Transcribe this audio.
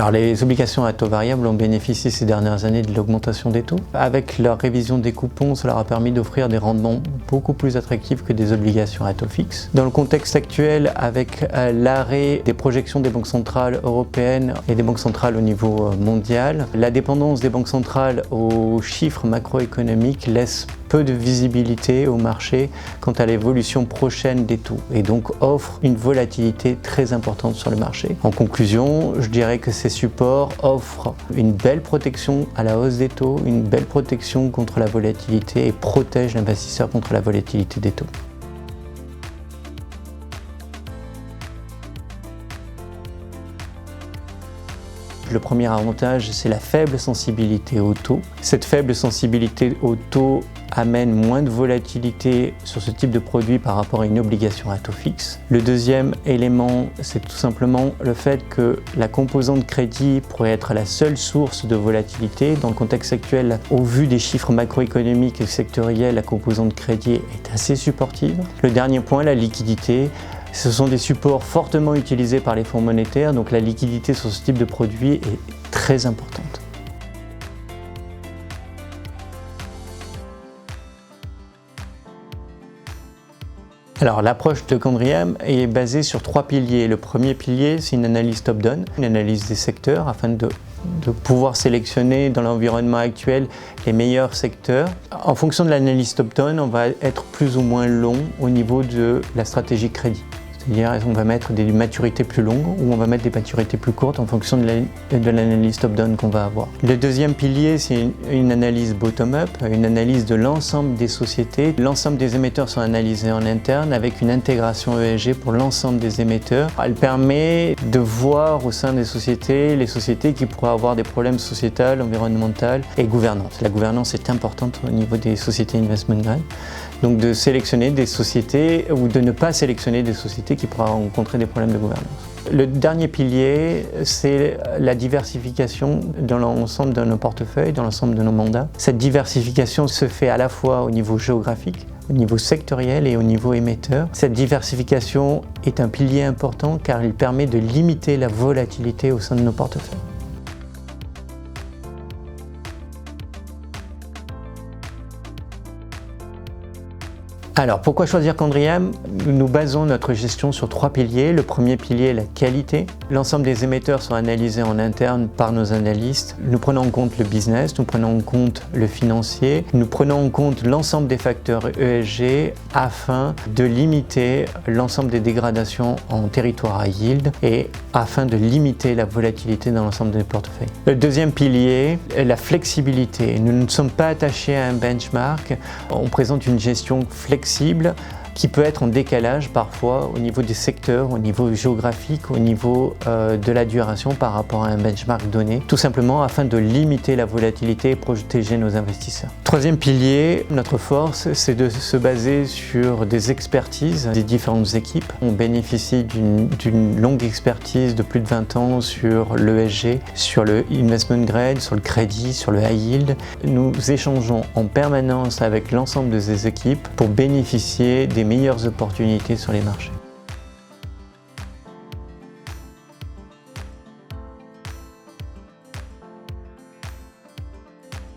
Alors les obligations à taux variable ont bénéficié ces dernières années de l'augmentation des taux. Avec leur révision des coupons, cela leur a permis d'offrir des rendements beaucoup plus attractifs que des obligations à taux fixe. Dans le contexte actuel, avec l'arrêt des projections des banques centrales européennes et des banques centrales au niveau mondial, la dépendance des banques centrales aux chiffres macroéconomiques laisse peu de visibilité au marché quant à l'évolution prochaine des taux et donc offre une volatilité très importante sur le marché. En conclusion, je dirais que ces supports offrent une belle protection à la hausse des taux, une belle protection contre la volatilité et protègent l'investisseur contre la volatilité des taux. Le premier avantage, c'est la faible sensibilité au taux. Cette faible sensibilité au taux amène moins de volatilité sur ce type de produit par rapport à une obligation à taux fixe. Le deuxième élément, c'est tout simplement le fait que la composante crédit pourrait être la seule source de volatilité. Dans le contexte actuel, au vu des chiffres macroéconomiques et sectoriels, la composante crédit est assez supportive. Le dernier point, la liquidité. Ce sont des supports fortement utilisés par les fonds monétaires, donc la liquidité sur ce type de produit est très importante. Alors l'approche de Candriam est basée sur 3 piliers. Le premier pilier, c'est une analyse top-down, une analyse des secteurs afin de pouvoir sélectionner dans l'environnement actuel les meilleurs secteurs. En fonction de l'analyse top-down, on va être plus ou moins long au niveau de la stratégie crédit. C'est-à-dire on va mettre des maturités plus longues ou on va mettre des maturités plus courtes en fonction de l'analyse top-down qu'on va avoir. Le deuxième pilier, c'est une analyse bottom-up, une analyse de l'ensemble des sociétés. L'ensemble des émetteurs sont analysés en interne avec une intégration ESG pour l'ensemble des émetteurs. Elle permet de voir au sein des sociétés les sociétés qui pourraient avoir des problèmes sociétals, environnementaux et gouvernance. La gouvernance est importante au niveau des sociétés investment grade. Donc de sélectionner des sociétés ou de ne pas sélectionner des sociétés qui pourraient rencontrer des problèmes de gouvernance. Le dernier pilier, c'est la diversification dans l'ensemble de nos portefeuilles, dans l'ensemble de nos mandats. Cette diversification se fait à la fois au niveau géographique, au niveau sectoriel et au niveau émetteur. Cette diversification est un pilier important car il permet de limiter la volatilité au sein de nos portefeuilles. Alors, pourquoi choisir Candriam? Nous basons notre gestion sur 3 piliers. Le premier pilier est la qualité. L'ensemble des émetteurs sont analysés en interne par nos analystes. Nous prenons en compte le business, nous prenons en compte le financier, nous prenons en compte l'ensemble des facteurs ESG afin de limiter l'ensemble des dégradations en territoire à yield et afin de limiter la volatilité dans l'ensemble des portefeuilles. Le deuxième pilier est la flexibilité. Nous ne sommes pas attachés à un benchmark. On présente une gestion flexible qui peut être en décalage parfois au niveau des secteurs, au niveau géographique, au niveau de la duration par rapport à un benchmark donné, tout simplement afin de limiter la volatilité et protéger nos investisseurs. Troisième pilier, notre force, c'est de se baser sur des expertises des différentes équipes. On bénéficie d'une longue expertise de plus de 20 ans sur l'ESG, sur le investment grade, sur le crédit, sur le high yield. Nous échangeons en permanence avec l'ensemble de ces équipes pour bénéficier des meilleures opportunités sur les marchés.